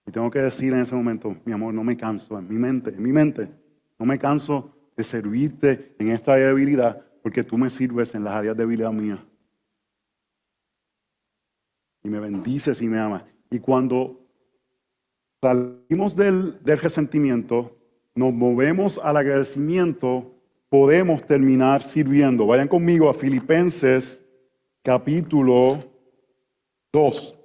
Y tengo que decir en ese momento, mi amor, no me canso, en mi mente, no me canso de servirte en esta debilidad, porque tú me sirves en las áreas de debilidad mía. Y me bendices y me amas. Y cuando salimos del resentimiento, nos movemos al agradecimiento, podemos terminar sirviendo. Vayan conmigo a Filipenses capítulo 2.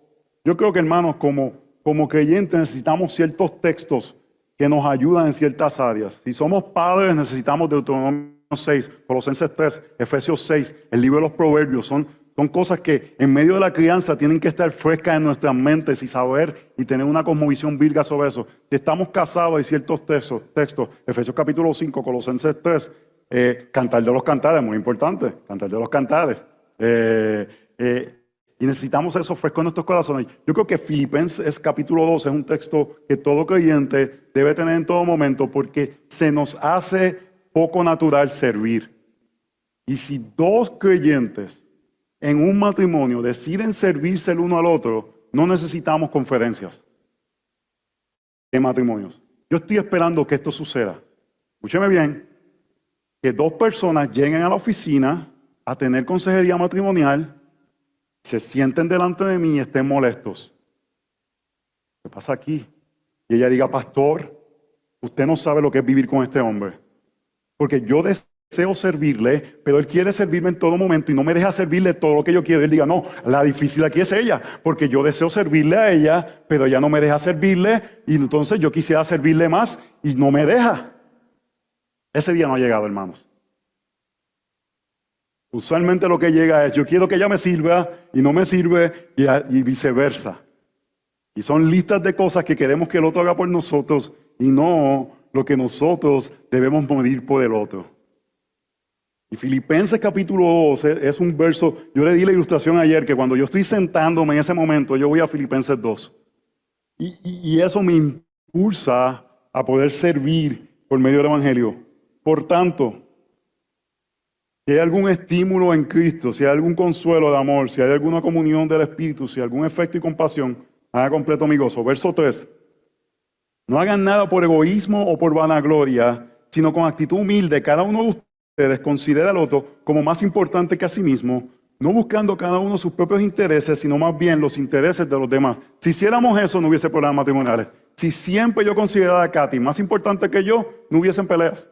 Yo creo que, hermanos, como creyentes necesitamos ciertos textos que nos ayudan en ciertas áreas. Si somos padres necesitamos Deuteronomio 6, Colosenses 3, Efesios 6, el libro de los Proverbios. Son cosas que en medio de la crianza tienen que estar frescas en nuestras mentes y saber y tener una cosmovisión virga sobre eso. Si estamos casados hay ciertos textos, Efesios capítulo 5, Colosenses 3, Cantar de los Cantares, muy importante, Cantar de los Cantares. Y necesitamos eso fresco en nuestros corazones. Yo creo que Filipenses capítulo 2 es un texto que todo creyente debe tener en todo momento porque se nos hace poco natural servir. Y si dos creyentes en un matrimonio deciden servirse el uno al otro, no necesitamos conferencias en matrimonios. Yo estoy esperando que esto suceda. Escúcheme bien, que dos personas lleguen a la oficina a tener consejería matrimonial, se sienten delante de mí y estén molestos. ¿Qué pasa aquí? Y ella diga, pastor, usted no sabe lo que es vivir con este hombre. Porque yo deseo servirle, pero él quiere servirme en todo momento y no me deja servirle todo lo que yo quiero. Él diga, no, la difícil aquí es ella, porque yo deseo servirle a ella, pero ella no me deja servirle y entonces yo quisiera servirle más y no me deja. Ese día no ha llegado, hermanos. Usualmente lo que llega es, yo quiero que ella me sirva y no me sirve y viceversa. Y son listas de cosas que queremos que el otro haga por nosotros y no lo que nosotros debemos morir por el otro. Y Filipenses capítulo 2 es un verso, yo le di la ilustración ayer que cuando yo estoy sentándome en ese momento, yo voy a Filipenses 2. Y eso me impulsa a poder servir por medio del Evangelio. Por tanto, si hay algún estímulo en Cristo, si hay algún consuelo de amor, si hay alguna comunión del Espíritu, si hay algún efecto y compasión, haga completo mi gozo. Verso 3. No hagan nada por egoísmo o por vanagloria, sino con actitud humilde. Cada uno de ustedes considera al otro como más importante que a sí mismo, no buscando cada uno sus propios intereses, sino más bien los intereses de los demás. Si hiciéramos eso, no hubiese problemas matrimoniales. Si siempre yo considerara a Katy más importante que yo, no hubiesen peleas.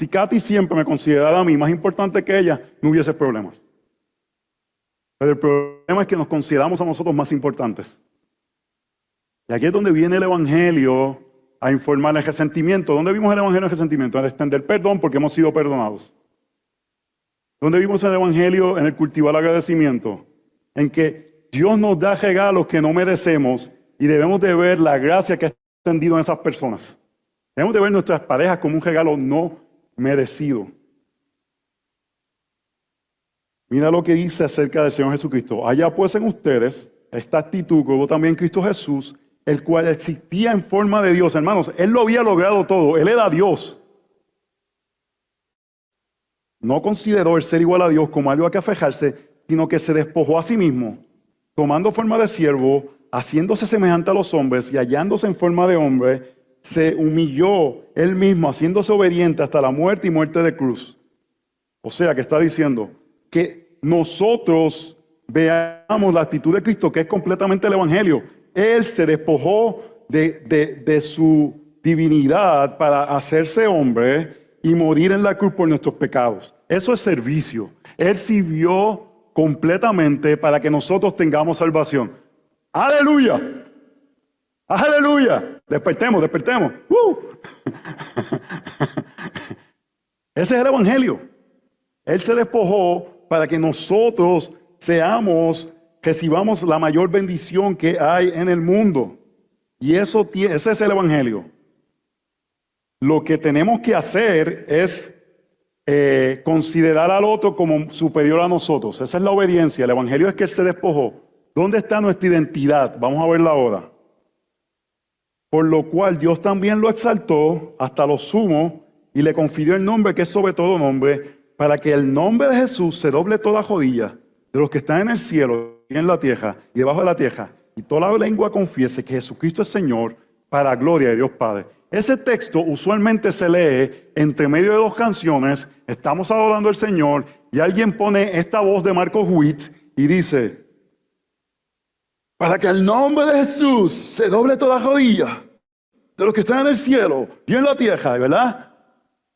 Si Katy siempre me considerara a mí más importante que ella, no hubiese problemas. Pero el problema es que nos consideramos a nosotros más importantes. Y aquí es donde viene el Evangelio a informar el resentimiento. ¿Dónde vimos el Evangelio del resentimiento? En el extender perdón porque hemos sido perdonados. ¿Dónde vimos el Evangelio? En el cultivar el agradecimiento. En que Dios nos da regalos que no merecemos y debemos de ver la gracia que ha extendido en esas personas. Debemos de ver nuestras parejas como un regalo no merecido. Mira lo que dice acerca del Señor Jesucristo. Haya pues en ustedes esta actitud que hubo también en Cristo Jesús, el cual existía en forma de Dios. Hermanos, Él lo había logrado todo. Él era Dios. No consideró el ser igual a Dios como algo a que aferrarse, sino que se despojó a sí mismo, tomando forma de siervo, haciéndose semejante a los hombres y hallándose en forma de hombre, se humilló Él mismo, haciéndose obediente hasta la muerte y muerte de cruz. O sea, que está diciendo que nosotros veamos la actitud de Cristo, que es completamente el Evangelio. Él se despojó de su divinidad para hacerse hombre y morir en la cruz por nuestros pecados. Eso es servicio. Él sirvió completamente para que nosotros tengamos salvación. ¡Aleluya! ¡Aleluya! Despertemos, despertemos. Ese es el Evangelio. Él se despojó para que nosotros recibamos la mayor bendición que hay en el mundo. Y ese es el Evangelio. Lo que tenemos que hacer es considerar al otro como superior a nosotros. Esa es la obediencia. El Evangelio es que Él se despojó. ¿Dónde está nuestra identidad? Vamos a verla ahora. Por lo cual Dios también lo exaltó hasta lo sumo y le confirió el nombre que es sobre todo nombre, para que el nombre de Jesús se doble toda rodilla de los que están en el cielo y en la tierra y debajo de la tierra, y toda la lengua confiese que Jesucristo es Señor, para la gloria de Dios Padre. Ese texto usualmente se lee entre medio de dos canciones. Estamos adorando al Señor y alguien pone esta voz de Marcos Witt y dice: para que el nombre de Jesús se doble toda rodilla de los que están en el cielo y en la tierra, ¿verdad?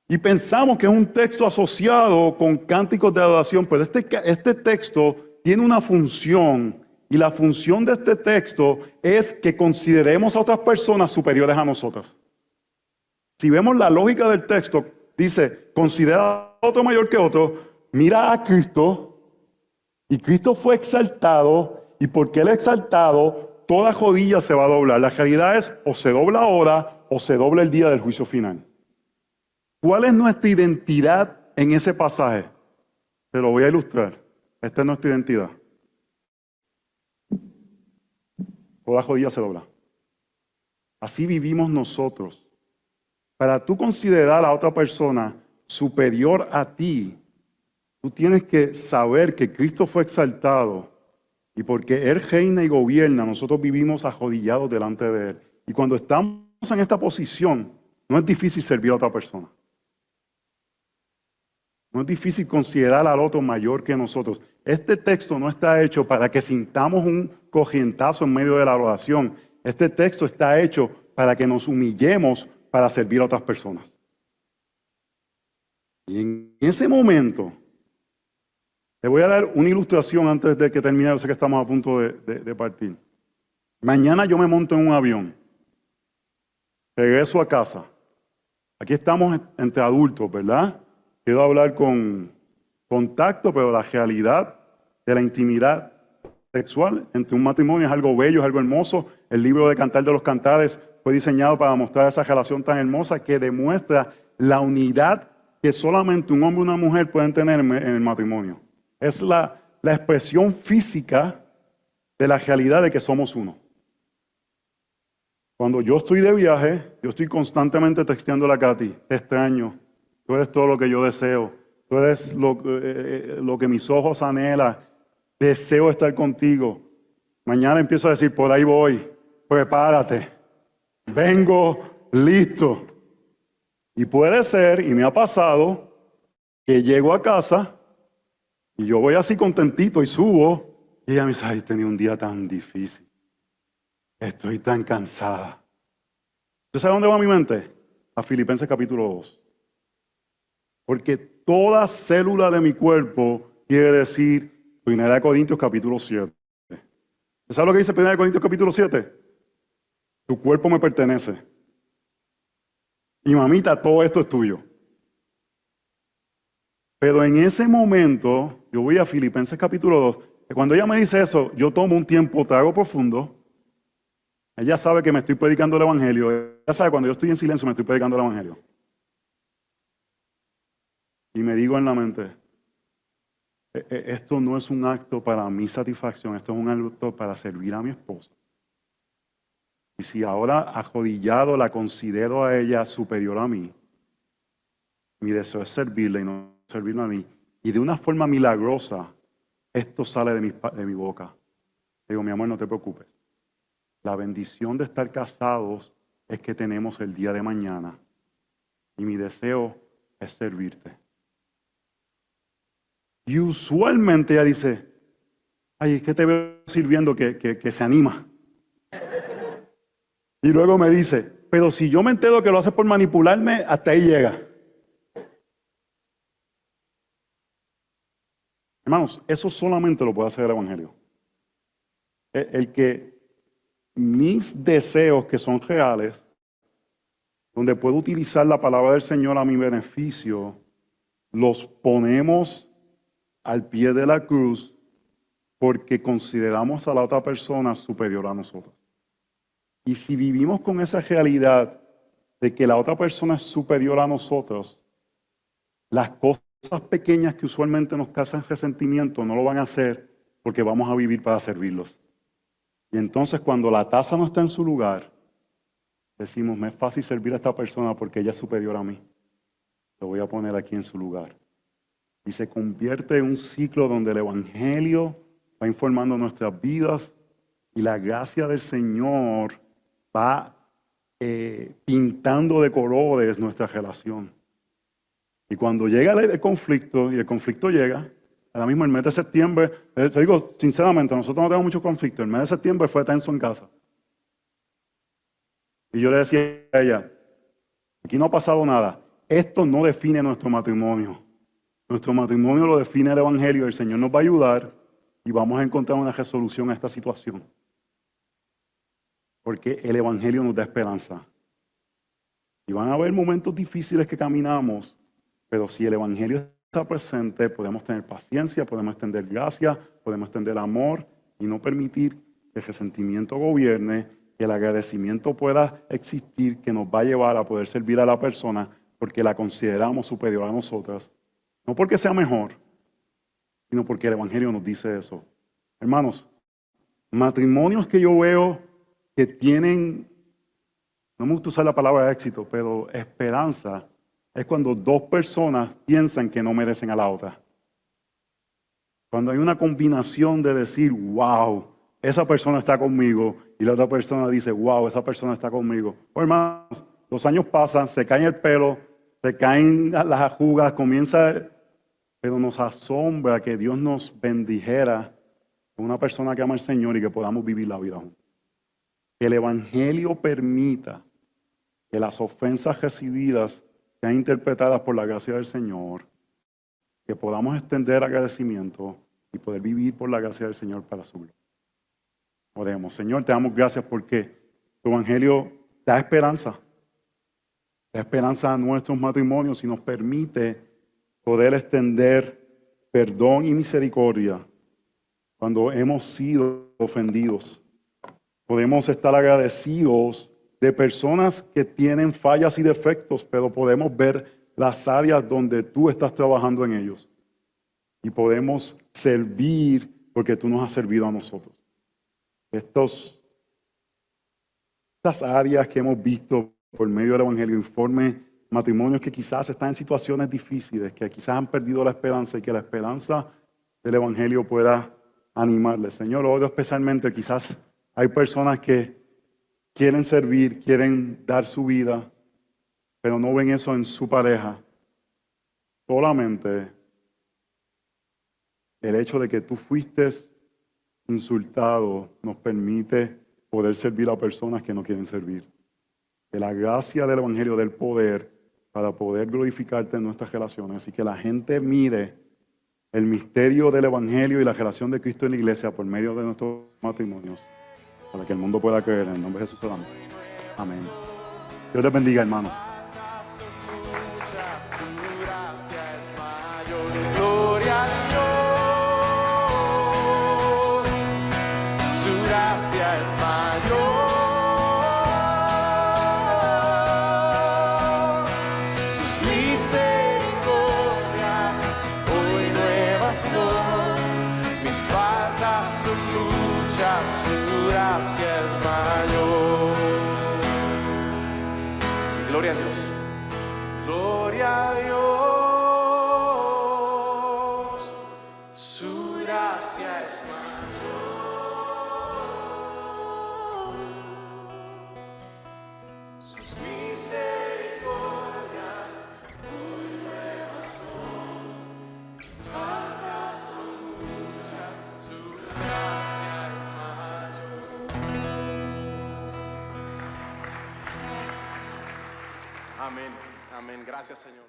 Y pensamos que es un texto asociado con cánticos de adoración, pero este texto tiene una función, y la función de este texto es que consideremos a otras personas superiores a nosotros. Si vemos la lógica del texto, dice: considera a otro mayor que otro, mira a Cristo, y Cristo fue exaltado, y porque Él es exaltado, toda rodilla se va a doblar. La realidad es, o se dobla ahora, o se dobla el día del juicio final. ¿Cuál es nuestra identidad en ese pasaje? Te lo voy a ilustrar. Esta es nuestra identidad. Toda rodilla se dobla. Así vivimos nosotros. Para tú considerar a otra persona superior a ti, tú tienes que saber que Cristo fue exaltado, y porque Él reina y gobierna, nosotros vivimos arrodillados delante de Él. Y cuando estamos en esta posición, no es difícil servir a otra persona. No es difícil considerar al otro mayor que nosotros. Este texto no está hecho para que sintamos un corrientazo en medio de la oración. Este texto está hecho para que nos humillemos para servir a otras personas. Y en ese momento, le voy a dar una ilustración antes de que termine. Yo sé que estamos a punto de partir. Mañana yo me monto en un avión. Regreso a casa. Aquí estamos entre adultos, ¿verdad? Quiero hablar con contacto, pero la realidad de la intimidad sexual entre un matrimonio es algo bello, es algo hermoso. El libro de Cantar de los Cantares fue diseñado para mostrar esa relación tan hermosa que demuestra la unidad que solamente un hombre y una mujer pueden tener en el matrimonio. Es la expresión física de la realidad de que somos uno. Cuando yo estoy de viaje, yo estoy constantemente texteándole a Katy: te extraño, tú eres todo lo que yo deseo, tú eres lo que mis ojos anhelan, deseo estar contigo. Mañana empiezo a decir: por ahí voy, prepárate, vengo listo. Y puede ser, y me ha pasado, que llego a casa y yo voy así contentito y subo, y ella me dice: ay, tenía un día tan difícil, estoy tan cansada. ¿Usted sabe dónde va mi mente? A Filipenses capítulo 2. Porque toda célula de mi cuerpo quiere decir 1 Corintios capítulo 7. ¿Usted sabe lo que dice 1 Corintios capítulo 7? Tu cuerpo me pertenece. Y mamita, todo esto es tuyo. Pero en ese momento, yo voy a Filipenses capítulo 2, que cuando ella me dice eso, yo tomo un tiempo, trago profundo. Ella sabe que me estoy predicando el Evangelio. Ella sabe cuando yo estoy en silencio me estoy predicando el Evangelio. Y me digo en la mente: Esto no es un acto para mi satisfacción, esto es un acto para servir a mi esposa. Y si ahora arrodillado la considero a ella superior a mí, mi deseo es servirle y no servirme a mí. Y de una forma milagrosa, esto sale de mi boca. Digo, mi amor, no te preocupes. La bendición de estar casados es que tenemos el día de mañana. Y mi deseo es servirte. Y usualmente ella dice, ay, es que te veo sirviendo que se anima. Y luego me dice, pero si yo me entero que lo haces por manipularme, hasta ahí llega. Hermanos, eso solamente lo puede hacer el Evangelio. El que mis deseos que son reales, donde puedo utilizar la palabra del Señor a mi beneficio, los ponemos al pie de la cruz porque consideramos a la otra persona superior a nosotros. Y si vivimos con esa realidad de que la otra persona es superior a nosotros, las cosas pequeñas que usualmente nos causan resentimiento no lo van a hacer porque vamos a vivir para servirlos. Y entonces cuando la taza no está en su lugar, decimos, me es fácil servir a esta persona porque ella es superior a mí. Lo voy a poner aquí en su lugar. Y se convierte en un ciclo donde el Evangelio va informando nuestras vidas y la gracia del Señor va pintando de colores nuestra relación. Y cuando llega el conflicto, y el conflicto llega, ahora mismo el mes de septiembre, te digo sinceramente, nosotros no tenemos mucho conflicto, el mes de septiembre fue tenso en casa. Y yo le decía a ella, aquí no ha pasado nada, esto no define nuestro matrimonio. Nuestro matrimonio lo define el Evangelio, el Señor nos va a ayudar y vamos a encontrar una resolución a esta situación. Porque el Evangelio nos da esperanza. Y van a haber momentos difíciles que caminamos, pero si el Evangelio está presente, podemos tener paciencia, podemos extender gracia, podemos extender amor y no permitir que el resentimiento gobierne, que el agradecimiento pueda existir, que nos va a llevar a poder servir a la persona porque la consideramos superior a nosotras. No porque sea mejor, sino porque el Evangelio nos dice eso. Hermanos, matrimonios que yo veo que tienen, no me gusta usar la palabra éxito, pero esperanza, es cuando dos personas piensan que no merecen a la otra. Cuando hay una combinación de decir, wow, esa persona está conmigo, y la otra persona dice, wow, esa persona está conmigo. Oh, hermanos, los años pasan, se cae el pelo, se caen las arrugas, pero nos asombra que Dios nos bendijera con una persona que ama al Señor y que podamos vivir la vida juntos. Que el Evangelio permita que las ofensas recibidas sean interpretadas por la gracia del Señor, que podamos extender agradecimiento y poder vivir por la gracia del Señor para su gloria. Oremos. Señor, te damos gracias porque tu Evangelio da esperanza. Da esperanza a nuestros matrimonios y nos permite poder extender perdón y misericordia cuando hemos sido ofendidos. Podemos estar agradecidos de personas que tienen fallas y defectos, pero podemos ver las áreas donde tú estás trabajando en ellos. Y podemos servir porque tú nos has servido a nosotros. Estas áreas que hemos visto por medio del Evangelio informe matrimonios que quizás están en situaciones difíciles, que quizás han perdido la esperanza y que la esperanza del Evangelio pueda animarles. Señor, oro especialmente, quizás hay personas que quieren servir, quieren dar su vida, pero no ven eso en su pareja. Solamente el hecho de que tú fuiste insultado nos permite poder servir a personas que no quieren servir. Que la gracia del Evangelio del poder para poder glorificarte en nuestras relaciones y que la gente mire el misterio del Evangelio y la relación de Cristo en la iglesia por medio de nuestros matrimonios, para que el mundo pueda creer. En el nombre de Jesús oramos. Amén. Dios les bendiga, hermanos. Gloria a Dios, su gracia es mayor, sus misericordias hoy nuevas son. su gracia es mayor. Y gloria a Dios. Gloria a Dios. Su gracia es mayor. Sus misericordias muy nuevas son. Mis faltas son muchas. Su gracia es mayor. Amén. Amén. Gracias, Señor.